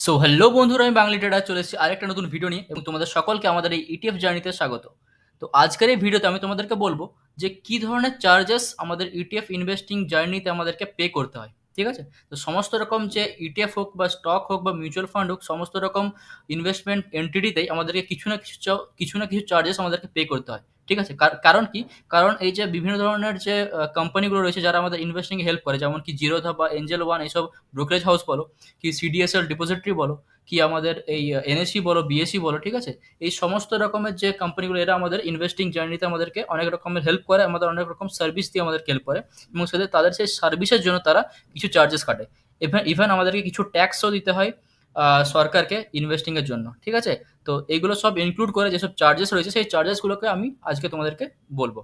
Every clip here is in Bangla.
সো হ্যালো বন্ধুরা, আমি বাঙালি ট্রেডার চলে এসেছি আরেকটা নতুন ভিডিও নিয়ে এবং তোমাদের সকলকে আমাদের এই ইটিএফ জার্নিতে স্বাগত। তো আজকের এই ভিডিওতে আমি তোমাদেরকে বলবো যে কি ধরনের চার্জেস আমাদের ইটিএফ ইনভেস্টিং জার্নিতে আমাদেরকে পে করতে হয়। ঠিক আছে? তো সমস্ত রকম যে ইটিএফ হোক বা স্টক হোক বা মিউচুয়াল ফান্ড হোক, সমস্ত রকম ইনভেস্টমেন্ট এন্টিটিতেই আমাদেরকে কিছু না কিছু চার্জেস আমাদেরকে পে করতে হয়। ঠিক আছে? কারণ কি? কারণ এই যে বিভিন্ন ধরনের যে কোম্পানিগুলো রয়েছে যারা আমাদের ইনভেস্টিং এ হেল্প করে, যেমন কি জিরোধা বা এঞ্জেল ওয়ান, এইসব ব্রোকারেজ হাউস বলো, কি সিডিএসএল ডিপোজিটরি বলো, কি আমাদের এই এনএসসি বলো, বিএসসি বলো, ঠিক আছে? এই সমস্ত রকমের যে কোম্পানিগুলো, এরা আমাদের ইনভেস্টিং জার্নিতে আমাদেরকে অনেক রকমের হেল্প করে, আমাদের অনেক রকম সার্ভিস দিয়ে আমাদেরকে হেল্প করে এবং সাথে তাদের সেই সার্ভিসের জন্য তারা কিছু চার্জেস কাটে। ইভেন আমাদেরকে কিছু ট্যাক্সও দিতে হয় সরকারকে ইনভেস্টিং এর জন্য। ঠিক আছে? তো এইগুলো সব ইনক্লুড করে যেসব চার্জেস রয়েছে, সেই চার্জেসগুলোকে আমি আজকে তোমাদেরকে বলবো।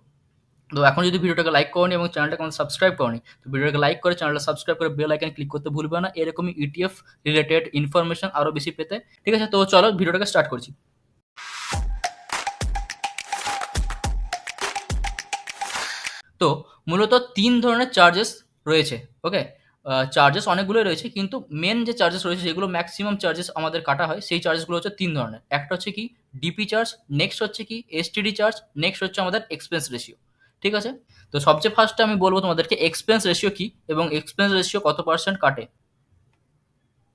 তো এখন যদি ভিডিওটাকে লাইক করনি এবং চ্যানেলটাকে সাবস্ক্রাইব করনি, তো ভিডিওটাকে লাইক করে চ্যানেলটা সাবস্ক্রাইব করে বেল আইকন ক্লিক করতে ভুলবে না এরকমই ইটিএফ রিলেটেড ইনফরমেশন আরো বেশি পেতে। ঠিক আছে? তো চলো ভিডিওটাকে স্টার্ট করছি। তো মূলত তিন ধরনের চার্জেস রয়েছে। ওকে, চার্জেস অনেকগুলোই রয়েছে, কিন্তু মেন যে চার্জেস রয়েছে, যেগুলো ম্যাক্সিমাম চার্জেস আমাদের কাটা হয়, সেই চার্জেসগুলো হচ্ছে তিন ধরনের। একটা হচ্ছে কি ডিপি চার্জ, নেক্সট হচ্ছে কি এসটিডি চার্জ, নেক্সট হচ্ছে আমাদের এক্সপেন্স রেশিও। ঠিক আছে? তো সবচেয়ে ফার্স্টে আমি বলবো তোমাদেরকে এক্সপেন্স রেশিও কি এবং এক্সপেন্স রেশিও কত পার্সেন্ট কাটে।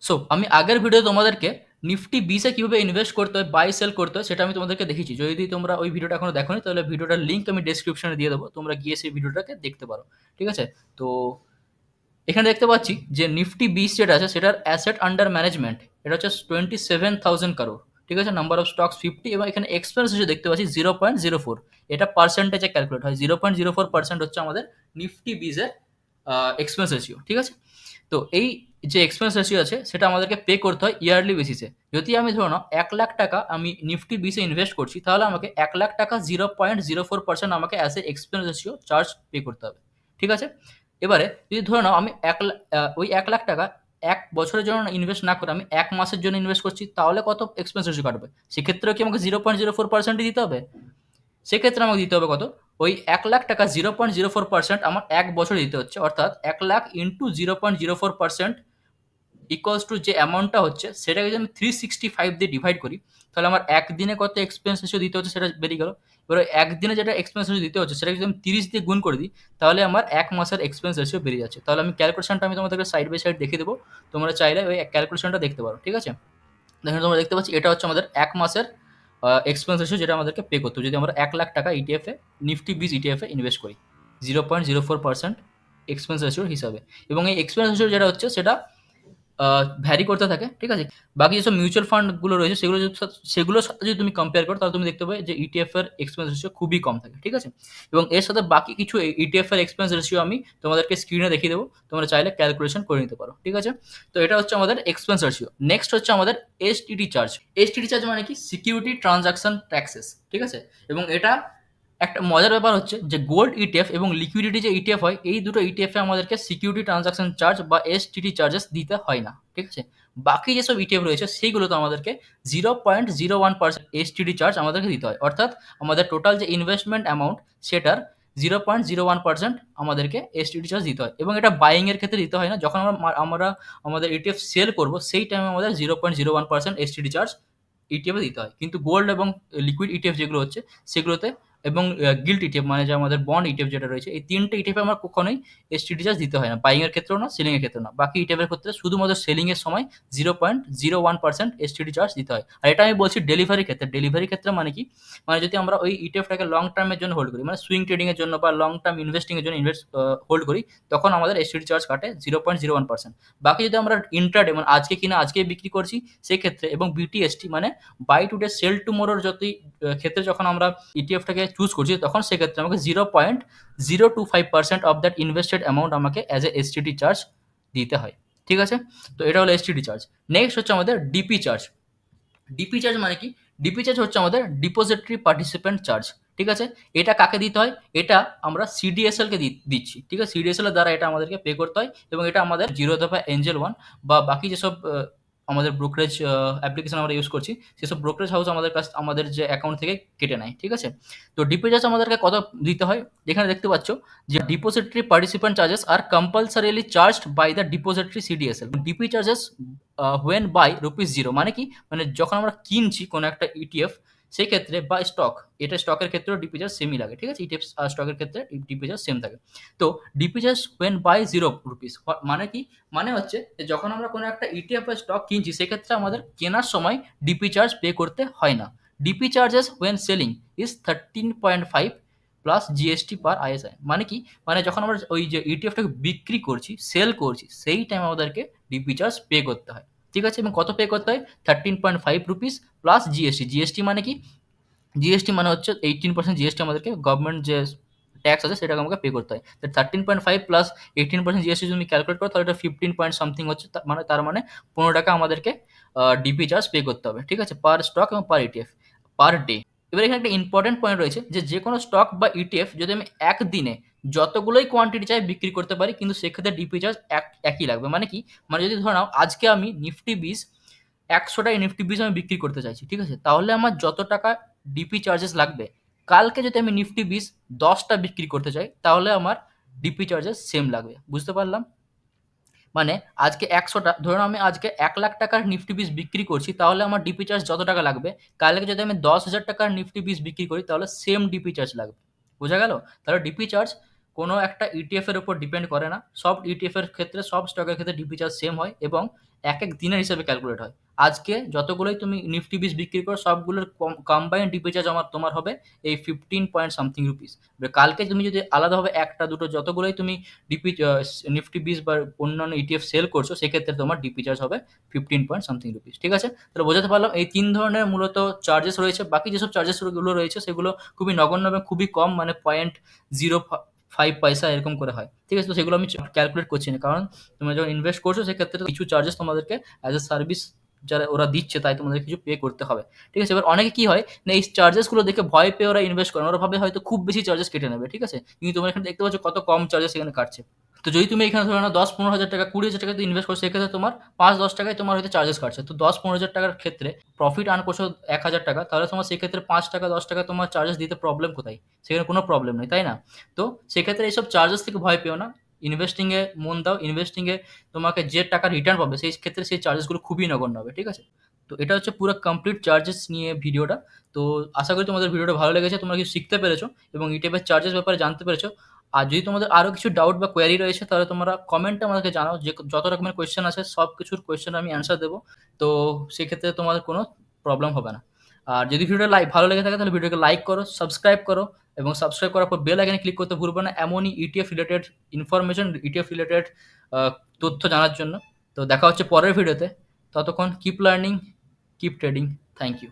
সো আমি আগের ভিডিও তোমাদেরকে নিফটি বিসে কিভাবে ইনভেস্ট করতে হয়, বাই সেল করতে হয়, সেটা আমি তোমাদেরকে দেখিয়েছি। যদি তোমরা ওই ভিডিওটা এখনো দেখোনি, তাহলে ভিডিওটার লিঙ্ক আমি ডেসক্রিপশনে দিয়ে দেবো, তোমরা গিয়ে সেই ভিডিওটাকে দেখতে পারো। ঠিক আছে? তো এখানে দেখতে পাচ্ছি যে নিফটি বিস যেটা আছে, সেটার অ্যাসেট আন্ডার ম্যানেজমেন্ট এটা হচ্ছে 27,000 কারোর। ঠিক আছে? নাম্বার অফ স্টকস 50, এবং এখানে এক্সপেন্স হিসেবে দেখতে পাচ্ছি 0.04। এটা পার্সেন্টেজে ক্যালকুলেট হয়, 0.04% হচ্ছে আমাদের নিফটি বিজের এক্সপেন্স রেশিও। ঠিক আছে? তো এই যে এক্সপেন্স রেশিও আছে, সেটা আমাদেরকে পে করতে হয় ইয়ারলি বেসিসে। যদি আমি ধরো না 1,00,000 টাকা আমি নিফটি বিসে ইনভেস্ট করছি, তাহলে আমাকে 1,00,000 টাকা 0.04% আমাকে as a expense ratio charge pay করতে হবে। ঠিক আছে? এবারে যদি ধরে নাও আমি ওই 1,00,000 টাকা 1 বছরের জন্য ইনভেস্ট না করে আমি 1 মাসের জন্য ইনভেস্ট করছি, তাহলে কত এক্সপেন্স রেশিও কাটবে? সেক্ষেত্রেও কি আমাকে 0.04%ই দিতে হবে? সেক্ষেত্রে আমাকে দিতে হবে কত? ওই 1,00,000 টাকা 0.04% আমার 1 বছরে দিতে হচ্ছে, অর্থাৎ 1,00,000 ইন্টু 0.04% ইকুয়ালস টু যে অ্যামাউন্টটা হচ্ছে, সেটাকে যদি আমি 365 দিয়ে ডিভাইড করি, তাহলে আমার একদিনে কত এক্সপেন্স রেশিও দিতে হচ্ছে সেটা বেরিয়ে গেল। এবার একদিনে যেটা এক্সপেন্স রেশিও দিতে হচ্ছে, সেটাকে যদি আমি 30 দিয়ে গুণ করে দিই, তাহলে আমার 1 মাসের এক্সপেন্স রেশিও বেরিয়ে যাচ্ছে। তাহলে আমি ক্যালকুলেশনটা আমি তোমাদেরকে সাইড বাই সাইড দেখিয়ে দেবো, তোমরা চাইলে ওই ক্যালকুলেশনটা দেখতে পারো। ঠিক আছে? দেখুন, তোমরা দেখতে পাচ্ছি এটা হচ্ছে আমাদের 1 মাসের এক্সপেন্স রেশিও, যেটা আমাদেরকে পে করতে হবে যদি আমরা 1,00,000 টাকা ইটিএফে, নিফটি বিস ইটিএফে ইনভেস্ট করি 0.04% এক্সপেন্স রেশিওর হিসাবে। এবং এই এক্সপেন্স রেশিও যেটা হচ্ছে, সেটা ভ্যারি করতে থাকে। ঠিক আছে? বাকি যেসব মিউচুয়াল ফান্ডগুলো রয়েছে, সেগুলোর সাথে যদি তুমি কম্পেয়ার করো, তাহলে তুমি দেখতে পাবে যে ইটিএফ এর এক্সপেন্স রেশিও খুবই কম থাকে। ঠিক আছে? এবং এর সাথে বাকি কিছু ইটিএফ এর এক্সপেন্স রেশিও আমি তোমাদেরকে স্ক্রিনে দেখিয়ে দেবো, তোমরা চাইলে ক্যালকুলেশন করে নিতে পারো। ঠিক আছে? তো এটা হচ্ছে আমাদের এক্সপেন্স রেশিও। নেক্সট হচ্ছে আমাদের এসটিডি চার্জ। এসটিডি চার্জ মানে কি সিকিউরিটি ট্রানজাকশন ট্যাক্সেস। ঠিক আছে? এবং এটা একটা মজার ব্যাপার হচ্ছে যে গোল্ড ইটিএফ এবং লিকুইডিটি যে ইটিএফ হয়, এই দুটো ইটিএফে আমাদেরকে সিকিউরিটি ট্রানজাকশন চার্জ বা এসটিটি চার্জেস দিতে হয় না। ঠিক আছে? বাকি যেসব ইটিএফ রয়েছে, সেইগুলোতে আমাদেরকে 0.01% এসটিডি চার্জ আমাদেরকে দিতে হয়, অর্থাৎ আমাদের টোটাল যে ইনভেস্টমেন্ট অ্যামাউন্ট, সেটার 0.01% আমাদেরকে এসটিডি চার্জ দিতে হয়। এবং এটা বাইং এর ক্ষেত্রে দিতে হয় না, যখন আমরা আমাদের ইটিএফ সেল করব, সেই টাইমে আমাদের 0.01% এসটিডি চার্জ ইটিএফে দিতে হয়। কিন্তু গোল্ড এবং লিকুইড ইটিএফ যেগুলো হচ্ছে, সেগুলোতে, এবং গিল্ট ইটিএফ মানে যে আমাদের বন্ড ইটিএফ যেটা রয়েছে, এই তিনটে ইটিএফে আমার কখনোই এসটিডি চার্জ দিতে হয় না, বাইং এর ক্ষেত্রেও না, সেলিং এর ক্ষেত্রেও না। বাকি ইটিএফ এর ক্ষেত্রে শুধুমাত্র সেলিং এর সময় 0.01% এসটিডি চার্জ দিতে হয়। আর এটা আমি বলছি ডেলিভারি ক্ষেত্রে। ডেলিভারি ক্ষেত্রে মানে কি? মানে যদি আমরা ওই ইটিএফটাকে লং টার্মের জন্য হোল্ড করি, মানে সুইং ট্রেডিং এর জন্য বা লং টার্ম ইনভেস্টিং এর জন্য হোল্ড করি, তখন আমাদের এসটিডি চার্জ কাটে 0.01%। বাকি যদি আমরা ইন্ট্রাডে, মানে আজকে কিনা আজকে বিক্রি করছি, সেক্ষেত্রে, এবং বিটিএসটি মানে বাই টুডে সেল টুমোরোর যতই ক্ষেত্রে যখন আমরা ইটিএফটাকে চুজ করছি, তখন সেক্ষেত্রে আমাকে 0.025% অফ দ্যাট ইনভেস্টেড অ্যামাউন্ট আমাকে অ্যাজ এ এসটিডি চার্জ দিতে হয়। ঠিক আছে? তো এটা হলো এসটিডি চার্জ। নেক্সট হচ্ছে আমাদের ডিপি চার্জ। ডিপি চার্জ মানে কি? ডিপি চার্জ হচ্ছে আমাদের ডিপোজিটরি পার্টিসিপেন্ট চার্জ। ঠিক আছে? এটা কাকে দিতে হয়? এটা আমরা সিডিএসএল কে দিচ্ছি। ঠিক আছে? সিডিএসএল এর দ্বারা এটা আমাদেরকে পে করতে হয়, এবং এটা আমাদের জিরো দফা এঞ্জেল ওয়ান বা বাকি যেসব আমাদের ব্রোকারেজ অ্যাপ্লিকেশন আমরা ইউজ করছি, সেসব ব্রোকারেজ হাউস আমাদের যে অ্যাকাউন্ট থেকে কেটে নেয়, ঠিক আছে? তো ডিপি চার্জ আমাদেরকে কত দিতে হয়? যেখানে দেখতে পাচ্ছ যে depository participant charges are compulsorily charged by the depository CDSL. DP charges when buy rupees 0, মানে কি? মানে যখন আমরা কিনছি কোনো একটা ইটিএফ, সেই ক্ষেত্রে বা স্টক, এটা স্টকের ক্ষেত্রেও ডিপি চার্জ সেমই লাগে, ঠিক আছে? ইটিএফ আর স্টকের ক্ষেত্রে ডিপি চার্জ সেম থাকে। তো DP charge when buy 0 rupees মানে কি? মানে হচ্ছে যে যখন আমরা কোনো একটা ইটিএফ বা স্টক কিনছি, সেক্ষেত্রে আমাদের কেনার সময় ডিপি চার্জ পে করতে হয় না। DP charges when selling is 13.5 plus GST per ISI. মানে কি? মানে যখন আমরা ওই যে ইটিএফটাকে বিক্রি করছি, সেল করছি, সেই টাইম আমাদেরকে ডিপি চার্জ পে করতে হয়, ঠিক আছে? এবং কত পে করতে হয়? 13.5 রুপিস প্লাস জিএসটি। জিএসটি মানে কি? জিএসটি মানে হচ্ছে 18% জিএসটি আমাদেরকে গভর্নমেন্ট যে ট্যাক্স আছে সেটাকে আমাকে পে করতে হয়। 13.5 প্লাস 18% জিএসটি যদি তুমি ক্যালকুলেট করো, তাহলে এটা 15 পয়েন্ট সামথিং হচ্ছে। তার মানে 15 টাকা আমাদেরকে ডিপি চার্জ পে করতে হবে, ঠিক আছে? পার স্টক এবং পার ইটিএফ পার ডে। এবার এখানে একটা ইম্পর্টেন্ট পয়েন্ট রয়েছে যে কোনো স্টক বা ইটিএফ যদি আমি একদিনে যতগুলোই কোয়ান্টিটি চাই বিক্রি করতে পারি, কিন্তু সেক্ষেত্রে ডিপি চার্জ একই লাগবে। মানে কি? মানে যদি ধরে নাও আজকে আমি নিফটি 20 100টায় নিফটি 20 আমি বিক্রি করতে চাইছি, ঠিক আছে? তাহলে আমার যত টাকা ডিপি চার্জেস লাগবে, কালকে যদি আমি নিফটি 20 10টা বিক্রি করতে চাই, তাহলে আমার ডিপি চার্জেস সেম লাগবে। বুঝতে পারলাম? মানে আজকে 100টা, ধরুন আমি আজকে 1,00,000 টাকার নিফটি 20 বিক্রি করছি, তাহলে আমার ডিপি চার্জ যত টাকা লাগবে, কালকে যদি আমি 10,000 টাকার নিফটি 20 বিক্রি করি, তাহলে সেম ডিপি চার্জ লাগবে। বোঝা গেল? তাহলে ডিপি চার্জ কোনো একটা ইটিএফ এর উপর ডিপেন্ড করে না। সব ইটিএফ এর ক্ষেত্রে, সব স্টকের ক্ষেত্রে ডিপি চার্জ সেম হয় এবং এক এক দিনের হিসাবে ক্যালকুলেট হয়। আজকে যতগুলোই তুমি নিফটি 20 বিক্রি করো, সবগুলোর কম্বাইন্ড ডিপি চার্জ তোমার হবে এই 15 পয়েন্ট সামথিং রুপিস। কালকে তুমি যদি আলাদাভাবে একটা দুটো যতগুলোই তুমি ডিপি নিফটি 20 বা অন্যান্য ইটিএফ সেল করছো, সেক্ষেত্রে তোমার ডিপি চার্জ হবে 15 পয়েন্ট সামথিং রুপিস, ঠিক আছে? তাহলে বোঝাতে পারলাম এই 3 ধরনের মূলত চার্জেস রয়েছে। বাকি যেসব চার্জেস গুলো রয়েছে সেগুলো খুবই নগণ্য এবং খুবই কম, মানে 0.05 পয়সা এরকম করে হয়, ঠিক আছে? তো সেগুলো আমি ক্যালকুলেট করছি না, কারণ তোমরা যখন ইনভেস্ট করছো সেক্ষেত্রে কিছু চার্জেস তোমাদেরকে অ্যাজ এ সার্ভিস যারা ওরা দিচ্ছে, তাই তোমাদের কিছু পে করতে হবে, ঠিক আছে? এবার অনেকে কি হয় না, এই চার্জেস গুলো দেখে ভয় পেয়ে ওরা ইনভেস্ট করে, ওরা ভাবে হয়তো খুব বেশি চার্জেস কেটে নেবে, ঠিক আছে? কিন্তু তোমরা এখানে দেখতে পাচ্ছ কত কম চার্জেস এখানে কাটছে। তো যদি তুমি এখানে ধরো না 10-15 হাজার টাকা, 20,000 টাকা ইনভেস্ট করছো, সেক্ষেত্রে তোমার 5-10 টাকায় তোমার হয়তো চার্জেস কাটছে। তো 10-15 হাজার টাকার ক্ষেত্রে প্রফিট আর্ন করছো 1,000 টাকা, তাহলে তোমার সেক্ষেত্রে 5 টাকা 10 টাকা তোমার চার্জেস দিতে প্রবলেম কোথায়? সেখানে কোনো প্রবলেম নেই, তাই না? তো সেক্ষেত্রে এইসব চার্জেস থেকে ভয় পেও না, ইনভেস্টিংয়ে মন দাও। ইনভেস্টিংয়ে তোমাকে যে টাকা রিটার্ন পাবে, সেই ক্ষেত্রে সেই চার্জেসগুলো খুবই নগণ্য হবে, ঠিক আছে? তো এটা হচ্ছে পুরো কমপ্লিট চার্জেস নিয়ে ভিডিওটা। তো আশা করি তোমাদের ভিডিওটা ভালো লেগেছে, তোমরা কিছু শিখতে পেরেছো এবং ইউটিউবের চার্জেস ব্যাপারে জানতে পেরেছো। আর যদি তোমাদের আরও কিছু ডাউট বা কোয়ারি রয়েছে, তাহলে তোমরা কমেন্টে আমাদেরকে জানাও। যে যত রকমের কোয়েশ্চেন আছে, সব কিছুর কোয়েশ্চেন আমি অ্যান্সার দেবো। তো সেক্ষেত্রে তোমাদের কোনো প্রবলেম হবে না। আর যদি ভিডিওটা ভালো লেগে থাকে, তাহলে ভিডিওকে লাইক করো, সাবস্ক্রাইব করো এবং সাবস্ক্রাইব করার পর বেল আইকনে ক্লিক করতে ভুলবে না এমনই ETF related information, ETF related তথ্য জানার জন্য। তো দেখা হচ্ছে পরের ভিডিওতে। ততক্ষণ keep learning, keep trading. Thank you.